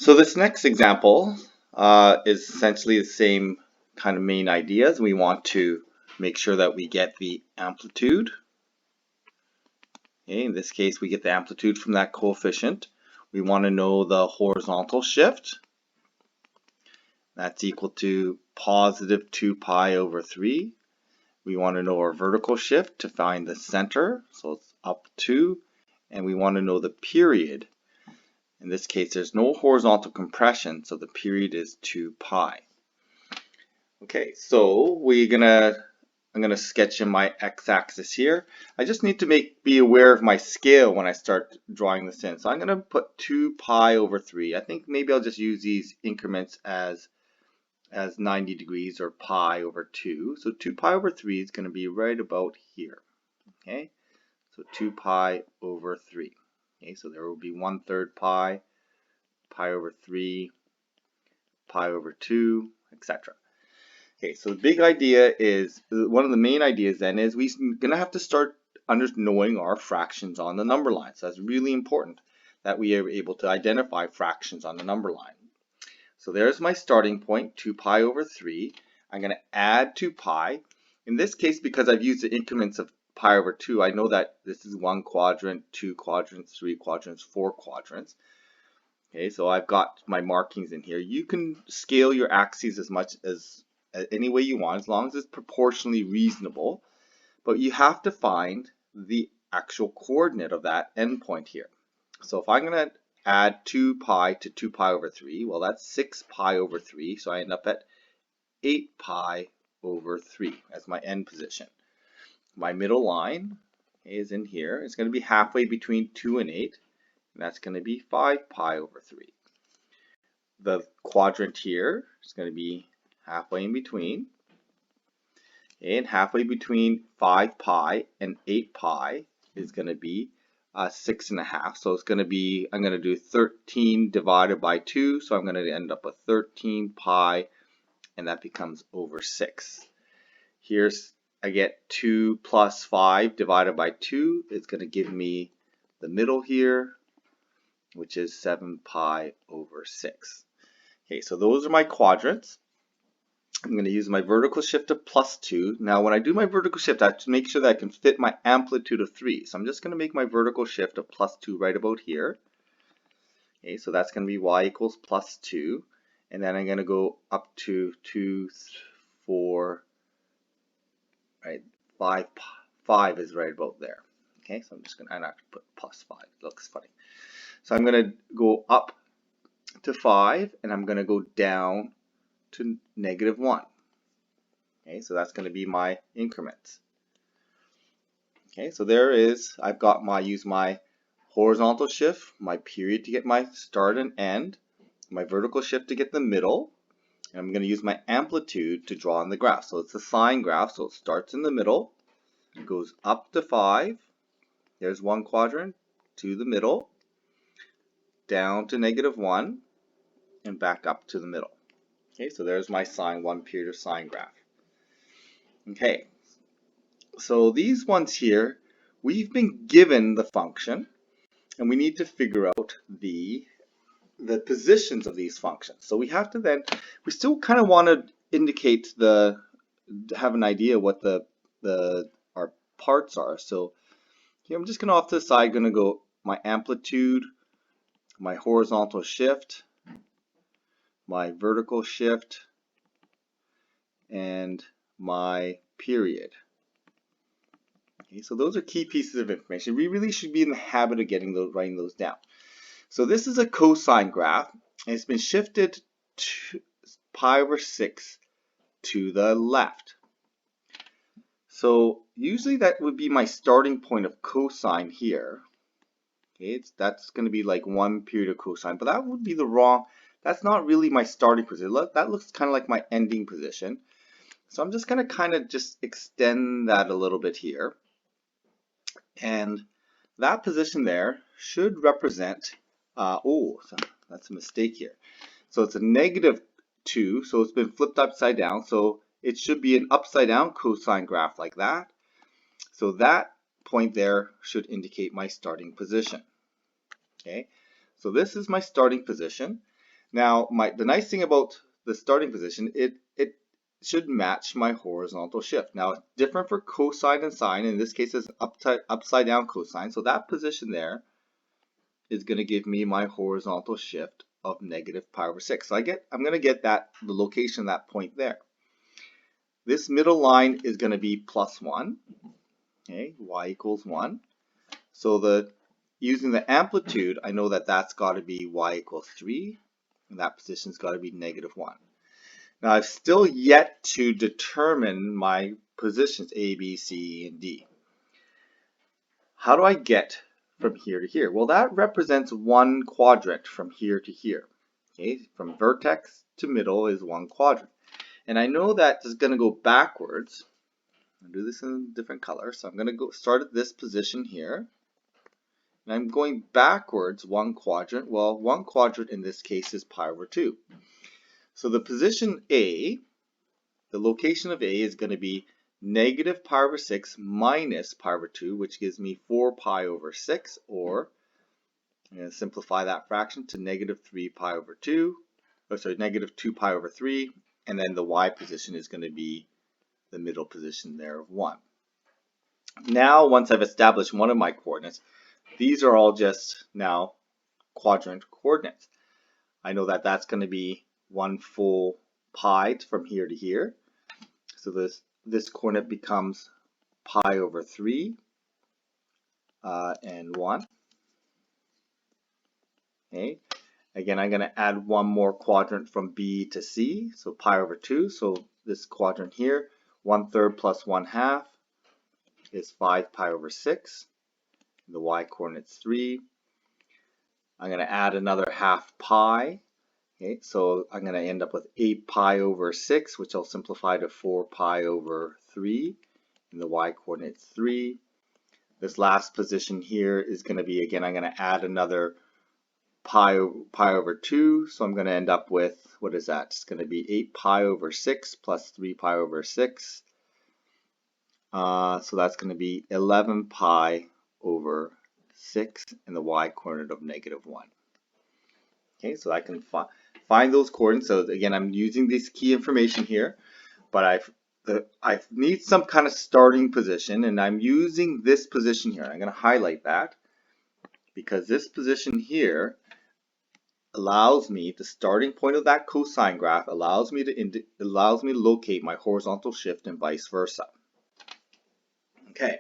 So this next example is essentially the same kind of main ideas. We want to make sure that we get the amplitude. Okay, in this case, we get the amplitude from that coefficient. We want to know the horizontal shift. That's equal to positive 2 pi over 3. We want to know our vertical shift to find the center, so it's up 2. And we want to know the period. In this case, there's no horizontal compression, so the period is 2 pi. Okay, so I'm gonna sketch in my x-axis here. I just need to be aware of my scale when I start drawing this in. So I'm gonna put 2 pi over 3. I think maybe I'll just use these increments as 90 degrees or pi over 2. So 2 pi over 3 is gonna be right about here. Okay, so 2 pi over 3. Okay, so there will be 1/3 pi, pi over 3, pi over 2, etc. Okay, so the big idea is, one of the main ideas then is we're going to have to start knowing our fractions on the number line. So that's really important that we are able to identify fractions on the number line. So there's my starting point, 2 pi over 3. I'm going to add 2 pi. In this case, because I've used the increments of pi over 2, I know that this is 1 quadrant, 2 quadrants, 3 quadrants, 4 quadrants. Okay, so I've got my markings in here. You can scale your axes as much as any way you want, as long as it's proportionally reasonable. But you have to find the actual coordinate of that endpoint here. So if I'm going to add 2 pi to 2 pi over 3, well, that's 6 pi over 3. So I end up at 8 pi over 3 as my end position. My middle line is in here. It's going to be halfway between 2 and 8. And that's going to be 5 pi over 3. The quadrant here is going to be halfway in between. And halfway between 5 pi and 8 pi is going to be 6.5. So it's going to be, I'm going to do 13 divided by 2. So I'm going to end up with 13 pi, and that becomes over 6. Here's, I get 2 plus 5 divided by 2. It's going to give me the middle here, which is 7 pi over 6. Okay, so those are my quadrants. I'm going to use my vertical shift of +2. Now when I do my vertical shift, I have to make sure that I can fit my amplitude of 3. So I'm just going to make my vertical shift of +2 right about here. Okay, so that's going to be y equals +2. And then I'm going to go up to 2, 4, right, 5 is right about there. Okay, so I'm just going to have to put +5. It looks funny. So I'm going to go up to 5, and I'm going to go down to -1. Okay, so that's going to be my increments. Okay, so there is, I've got use my horizontal shift, my period to get my start and end, my vertical shift to get the middle, and I'm going to use my amplitude to draw on the graph. So it's a sine graph, so it starts in the middle, it goes up to 5, there's one quadrant, to the middle, down to -1, and back up to the middle. Okay, so there's my sine, one period of sine graph. Okay, so these ones here, we've been given the function, and we need to figure out the positions of these functions. So we have to then, we still kind of want to indicate have an idea what our parts are. So here I'm just going to off to the side, going to go my amplitude, my horizontal shift, my vertical shift, and my period. Okay, so those are key pieces of information. We really should be in the habit of writing those down. So this is a cosine graph, and it's been shifted to pi over 6 to the left. So usually that would be my starting point of cosine here. Okay, that's going to be like 1 period of cosine, but that would be that's not really my starting position. That looks kind of like my ending position. So I'm just going to kind of just extend that a little bit here. And that position there should represent, so that's a mistake here. So it's a -2, so it's been flipped upside down. So it should be an upside down cosine graph like that. So that point there should indicate my starting position. Okay, so this is my starting position. Now, the nice thing about the starting position, it should match my horizontal shift. Now, it's different for cosine and sine. In this case, it's upside down cosine. So that position there is going to give me my horizontal shift of negative pi over 6. So I'm going to get the location of that point there. This middle line is going to be plus 1. Okay, y equals 1. So using the amplitude, I know that that's got to be y equals 3. And that position's got to be negative 1. Now, I've still yet to determine my positions A, B, C, and D. How do I get from here to here? Well, that represents one quadrant from here to here. Okay, from vertex to middle is one quadrant. And I know that it's going to go backwards. I'll do this in a different color. So I'm going to start at this position here. And I'm going backwards one quadrant. Well, one quadrant in this case is pi over 2. So the position A, the location of A is going to be negative pi over 6 minus pi over 2, which gives me 4 pi over 6, or I'm going to simplify that fraction to negative 3 pi over 2, negative 2 pi over 3, and then the y position is going to be the middle position there of 1. Now, once I've established one of my coordinates, these are all just now quadrant coordinates. I know that that's going to be 1 full pi from here to here. So this coordinate becomes pi over 3 and 1. Okay. Again, I'm going to add one more quadrant from B to C, so pi over 2. So this quadrant here, 1/3 plus 1/2 is 5 pi over 6. The y coordinate's 3. I'm going to add another half pi. Okay, so I'm going to end up with 8 pi over 6, which I'll simplify to 4 pi over 3. And the y coordinate's 3. This last position here is going to be, again, I'm going to add another pi over 2. So I'm going to end up with, what is that? It's going to be 8 pi over 6 plus 3 pi over 6. So that's going to be 11 pi over 6 and the y coordinate of negative 1. Okay, so I can find those coordinates. So again, I'm using this key information here, but I need some kind of starting position, and I'm using this position here. I'm going to highlight that because this position here allows me, the starting point of that cosine graph allows me to locate my horizontal shift and vice versa. Okay,